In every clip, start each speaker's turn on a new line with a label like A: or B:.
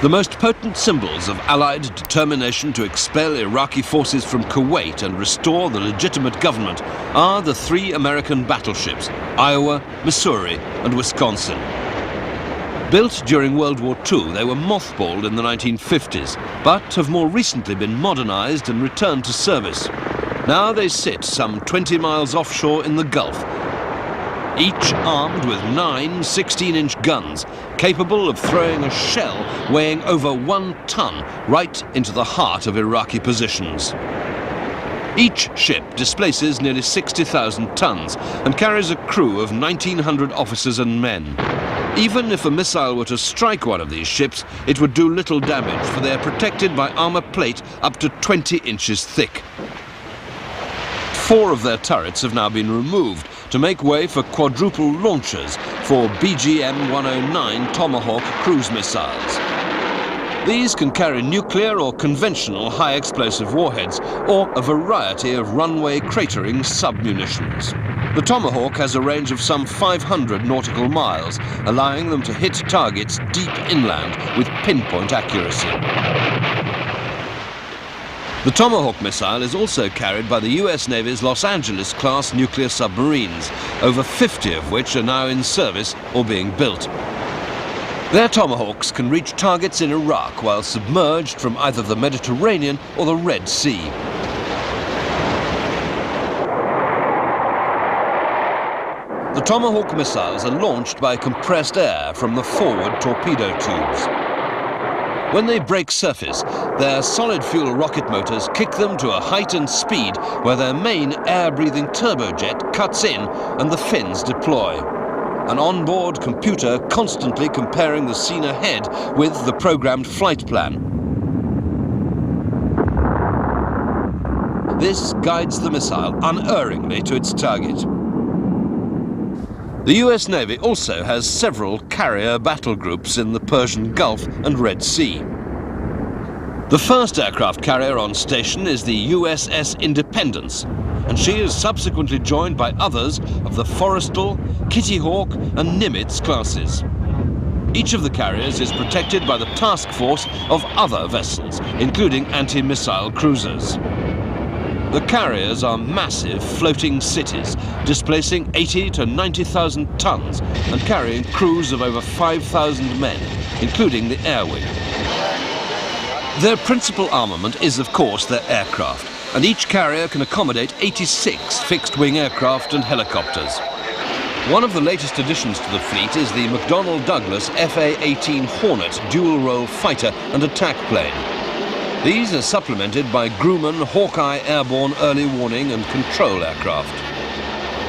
A: The most potent symbols of Allied determination to expel Iraqi forces from Kuwait and restore the legitimate government are the three American battleships, Iowa, Missouri, and Wisconsin. Built during World War II, they were mothballed in the 1950s, but have more recently been modernized and returned to service. Now they sit some 20 miles offshore in the Gulf, each armed with 9 16-inch guns, capable of throwing a shell weighing over 1 ton right into the heart of Iraqi positions. Each ship displaces nearly 60,000 tons and carries a crew of 1,900 officers and men. Even if a missile were to strike one of these ships, it would do little damage, for they are protected by armor plate up to 20 inches thick. 4 of their turrets have now been removed to make way for quadruple launchers for BGM-109 Tomahawk cruise missiles. These can carry nuclear or conventional high-explosive warheads, or a variety of runway cratering sub-munitions. The Tomahawk has a range of some 500 nautical miles, allowing them to hit targets deep inland with pinpoint accuracy. The Tomahawk missile is also carried by the US Navy's Los Angeles-class nuclear submarines, over 50 of which are now in service or being built. Their Tomahawks can reach targets in Iraq while submerged from either the Mediterranean or the Red Sea. The Tomahawk missiles are launched by compressed air from the forward torpedo tubes. When they break surface, their solid fuel rocket motors kick them to a height and speed where their main air-breathing turbojet cuts in and the fins deploy. An onboard computer constantly comparing the scene ahead with the programmed flight plan. This guides the missile unerringly to its target. The US Navy also has several carrier battle groups in the Persian Gulf and Red Sea. The first aircraft carrier on station is the USS Independence, and she is subsequently joined by others of the Forrestal, Kitty Hawk and Nimitz classes. Each of the carriers is protected by the task force of other vessels, including anti-missile cruisers. The carriers are massive floating cities, displacing 80 to 90,000 tons and carrying crews of over 5,000 men, including the air wing. Their principal armament is, of course, their aircraft, and each carrier can accommodate 86 fixed-wing aircraft and helicopters. One of the latest additions to the fleet is the McDonnell Douglas FA-18 Hornet dual-role fighter and attack plane. These are supplemented by Grumman Hawkeye airborne early warning and control aircraft.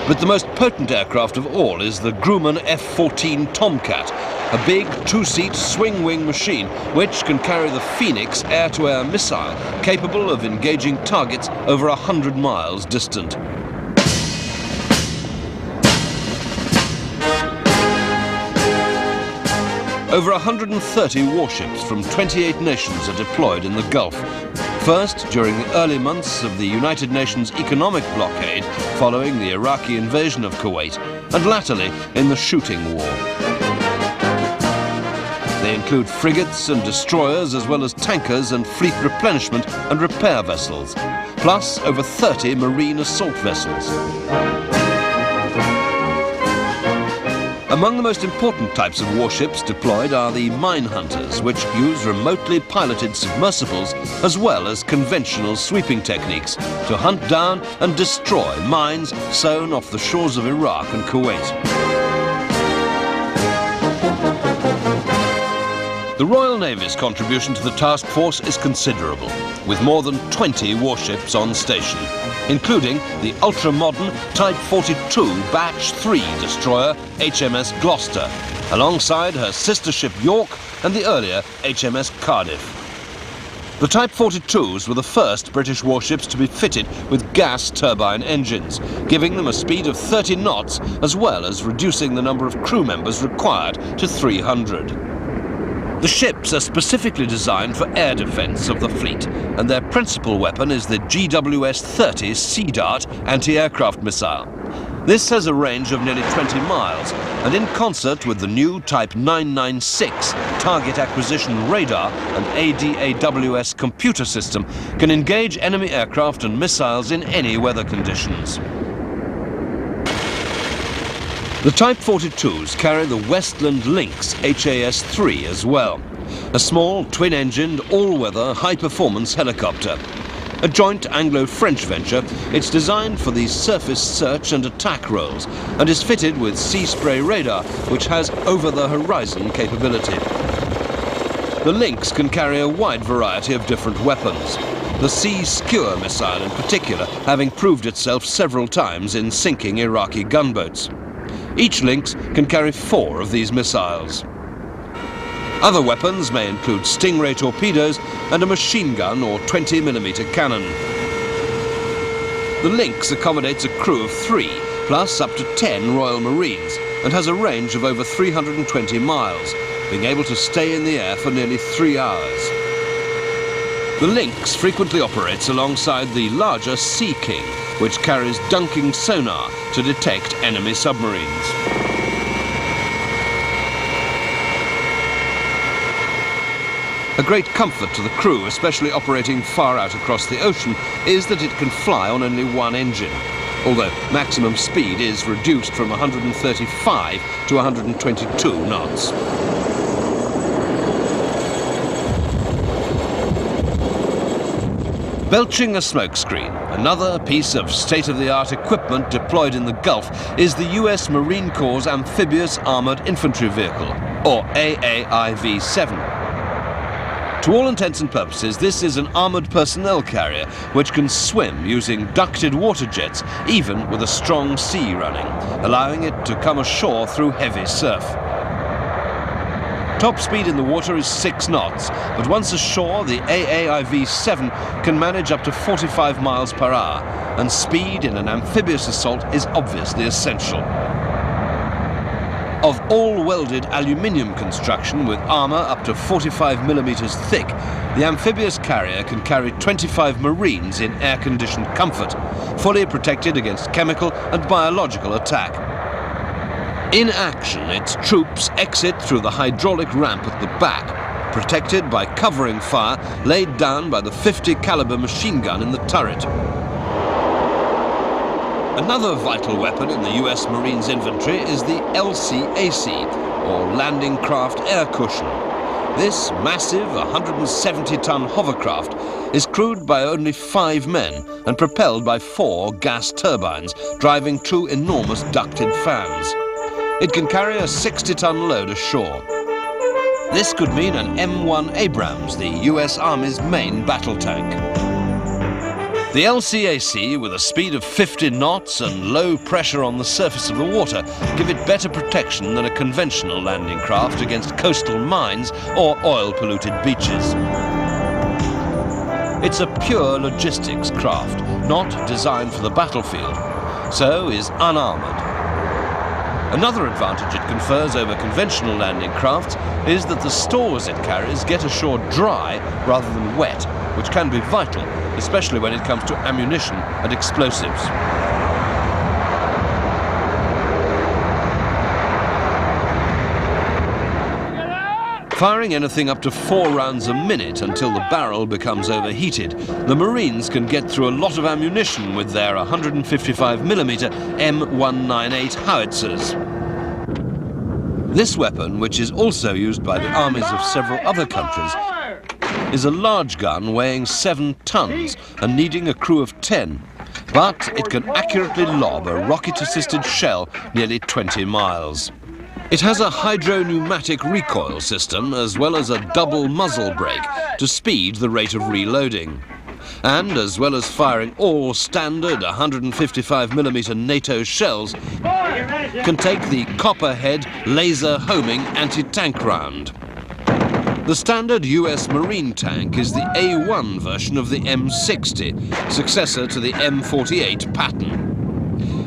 A: But the most potent aircraft of all is the Grumman F-14 Tomcat, a big 2-seat swing-wing machine which can carry the Phoenix air-to-air missile capable of engaging targets over 100 miles distant. Over 130 warships from 28 nations are deployed in the Gulf. First, during the early months of the United Nations economic blockade following the Iraqi invasion of Kuwait, and latterly in the shooting war. They include frigates and destroyers, as well as tankers and fleet replenishment and repair vessels, plus over 30 marine assault vessels. Among the most important types of warships deployed are the mine hunters, which use remotely piloted submersibles as well as conventional sweeping techniques to hunt down and destroy mines sown off the shores of Iraq and Kuwait. The Royal Navy's contribution to the task force is considerable, with more than 20 warships on station, including the ultra-modern Type 42 Batch 3 destroyer HMS Gloucester, alongside her sister ship York and the earlier HMS Cardiff. The Type 42s were the first British warships to be fitted with gas turbine engines, giving them a speed of 30 knots, as well as reducing the number of crew members required to 300. The ships are specifically designed for air defence of the fleet, and their principal weapon is the GWS-30 Sea Dart anti-aircraft missile. This has a range of nearly 20 miles, and in concert with the new Type 996 target acquisition radar and ADAWS computer system, can engage enemy aircraft and missiles in any weather conditions. The Type 42s carry the Westland Lynx HAS-3 as well, a small twin-engined all-weather high-performance helicopter. A joint Anglo-French venture, it's designed for the surface search and attack roles and is fitted with sea spray radar, which has over-the-horizon capability. The Lynx can carry a wide variety of different weapons, the Sea Skewer missile in particular having proved itself several times in sinking Iraqi gunboats. Each Lynx can carry 4 of these missiles. Other weapons may include Stingray torpedoes and a machine gun or 20mm cannon. The Lynx accommodates a crew of 3, plus up to 10 Royal Marines, and has a range of over 320 miles, being able to stay in the air for nearly 3 hours. The Lynx frequently operates alongside the larger Sea King, which carries dunking sonar to detect enemy submarines. A great comfort to the crew, especially operating far out across the ocean, is that it can fly on only one engine, although maximum speed is reduced from 135 to 122 knots. Belching a smokescreen, another piece of state-of-the-art equipment deployed in the Gulf, is the US Marine Corps' Amphibious Armored Infantry Vehicle, or AAIV-7. To all intents and purposes, this is an armoured personnel carrier which can swim using ducted water jets, even with a strong sea running, allowing it to come ashore through heavy surf. Top speed in the water is 6 knots, but once ashore, the AAIV-7 can manage up to 45 miles per hour, and speed in an amphibious assault is obviously essential. Of all-welded aluminium construction with armour up to 45mm thick, the amphibious carrier can carry 25 Marines in air-conditioned comfort, fully protected against chemical and biological attack. In action, its troops exit through the hydraulic ramp at the back, protected by covering fire laid down by the 50 caliber machine gun in the turret. Another vital weapon in the US Marines inventory is the LCAC, or Landing Craft Air Cushion. This massive 170-ton hovercraft is crewed by only 5 men and propelled by 4 gas turbines, driving 2 enormous ducted fans. It can carry a 60-ton load ashore. This could mean an M1 Abrams, the US Army's main battle tank. The LCAC, with a speed of 50 knots and low pressure on the surface of the water, give it better protection than a conventional landing craft against coastal mines or oil-polluted beaches. It's a pure logistics craft, not designed for the battlefield, so is unarmoured. Another advantage it confers over conventional landing crafts is that the stores it carries get ashore dry rather than wet, which can be vital, especially when it comes to ammunition and explosives. Firing anything up to 4 rounds a minute until the barrel becomes overheated, the Marines can get through a lot of ammunition with their 155mm M198 howitzers. This weapon, which is also used by the armies of several other countries, is a large gun weighing 7 tons and needing a crew of 10, but it can accurately lob a rocket-assisted shell nearly 20 miles. It has a hydro-pneumatic recoil system as well as a double muzzle brake to speed the rate of reloading. And as well as firing all standard 155mm NATO shells, can take the Copperhead laser homing anti-tank round. The standard US Marine tank is the A1 version of the M60, successor to the M48 pattern.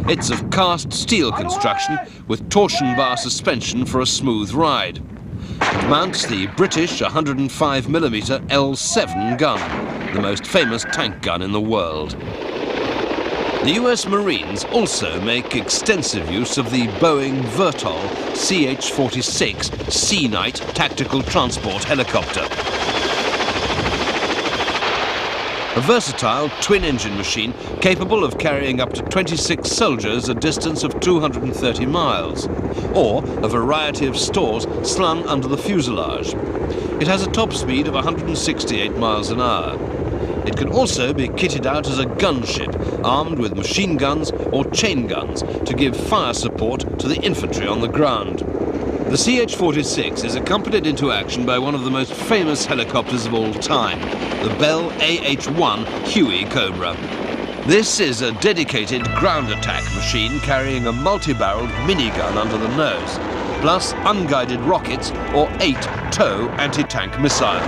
A: It's of cast steel construction with torsion bar suspension for a smooth ride. It mounts the British 105mm L7 gun, the most famous tank gun in the world. The The US Marines also make extensive use of the Boeing Vertol CH-46 Sea Knight tactical transport helicopter. A versatile twin-engine machine capable of carrying up to 26 soldiers a distance of 230 miles, or a variety of stores slung under the fuselage. It has a top speed of 168 miles an hour. It can also be kitted out as a gunship, armed with machine guns or chain guns to give fire support to the infantry on the ground. The CH-46 is accompanied into action by one of the most famous helicopters of all time, the Bell AH-1 Huey Cobra. This is a dedicated ground attack machine carrying a multi-barreled minigun under the nose, plus unguided rockets or 8 TOW anti-tank missiles.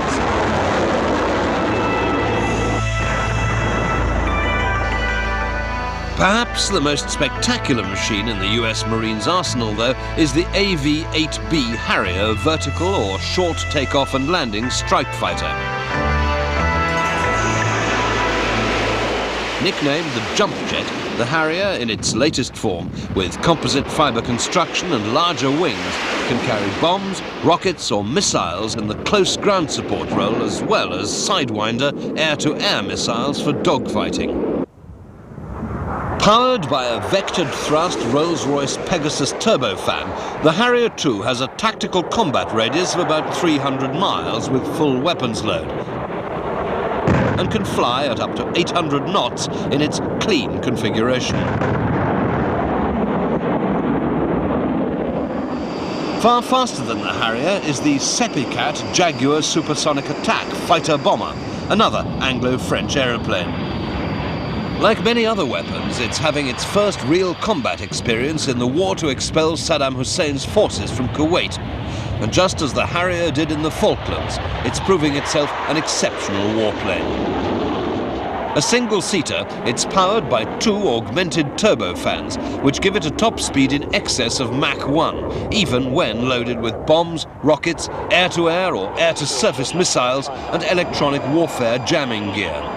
A: Perhaps the most spectacular machine in the US Marines arsenal, though, is the AV-8B Harrier vertical or short takeoff and landing strike fighter. Nicknamed the Jump Jet, the Harrier, in its latest form, with composite fibre construction and larger wings, can carry bombs, rockets or missiles in the close ground support role, as well as Sidewinder air-to-air missiles for dogfighting. Powered by a vectored thrust Rolls-Royce Pegasus turbofan, the Harrier II has a tactical combat radius of about 300 miles with full weapons load, and can fly at up to 800 knots in its clean configuration. Far faster than the Harrier is the Sepicat Jaguar Supersonic Attack fighter bomber, another Anglo-French aeroplane. Like many other weapons, it's having its first real combat experience in the war to expel Saddam Hussein's forces from Kuwait. And just as the Harrier did in the Falklands, it's proving itself an exceptional warplane. A single-seater, it's powered by 2 augmented turbofans, which give it a top speed in excess of Mach 1, even when loaded with bombs, rockets, air-to-air or air-to-surface missiles, and electronic warfare jamming gear.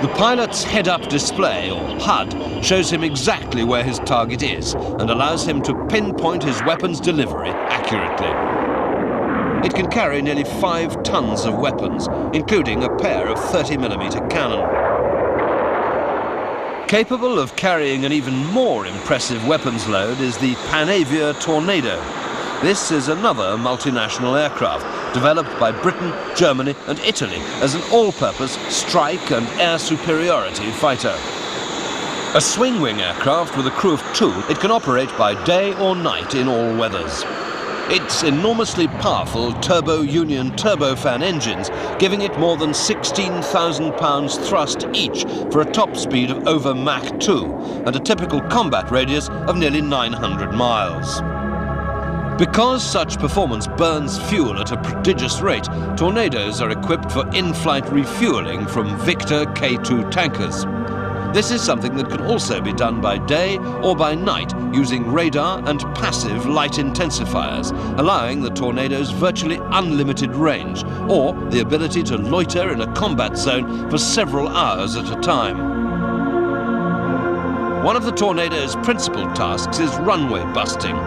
A: The pilot's head-up display, or HUD, shows him exactly where his target is and allows him to pinpoint his weapon's delivery accurately. It can carry nearly 5 tons of weapons, including a pair of 30mm cannon. Capable of carrying an even more impressive weapons load is the Panavia Tornado. This is another multinational aircraft, developed by Britain, Germany and Italy as an all-purpose strike and air superiority fighter. A swing-wing aircraft with a crew of 2, it can operate by day or night in all weathers. Its enormously powerful turbo-union turbofan engines giving it more than 16,000 pounds thrust each for a top speed of over Mach 2 and a typical combat radius of nearly 900 miles. Because such performance burns fuel at a prodigious rate, Tornadoes are equipped for in-flight refueling from Victor K2 tankers. This is something that can also be done by day or by night using radar and passive light intensifiers, allowing the Tornadoes virtually unlimited range or the ability to loiter in a combat zone for several hours at a time. One of the Tornado's principal tasks is runway busting.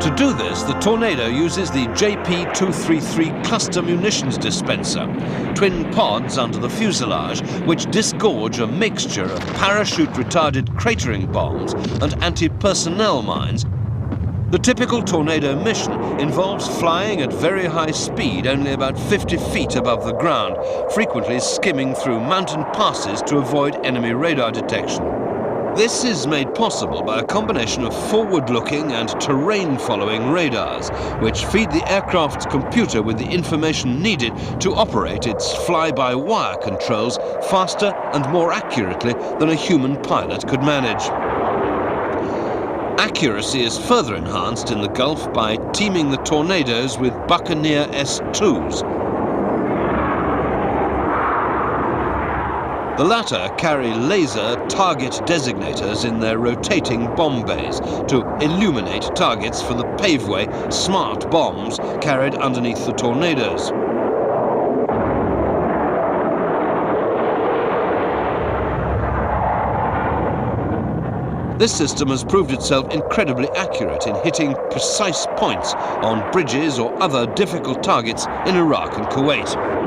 A: To do this, the Tornado uses the JP-233 cluster munitions dispenser, twin pods under the fuselage, which disgorge a mixture of parachute-retarded cratering bombs and anti-personnel mines. The typical Tornado mission involves flying at very high speed, only about 50 feet above the ground, frequently skimming through mountain passes to avoid enemy radar detection. This is made possible by a combination of forward-looking and terrain-following radars, which feed the aircraft's computer with the information needed to operate its fly-by-wire controls faster and more accurately than a human pilot could manage. Accuracy is further enhanced in the Gulf by teaming the Tornadoes with Buccaneer S2s. The latter carry laser target designators in their rotating bomb bays to illuminate targets for the paveway smart bombs carried underneath the Tornadoes. This system has proved itself incredibly accurate in hitting precise points on bridges or other difficult targets in Iraq and Kuwait.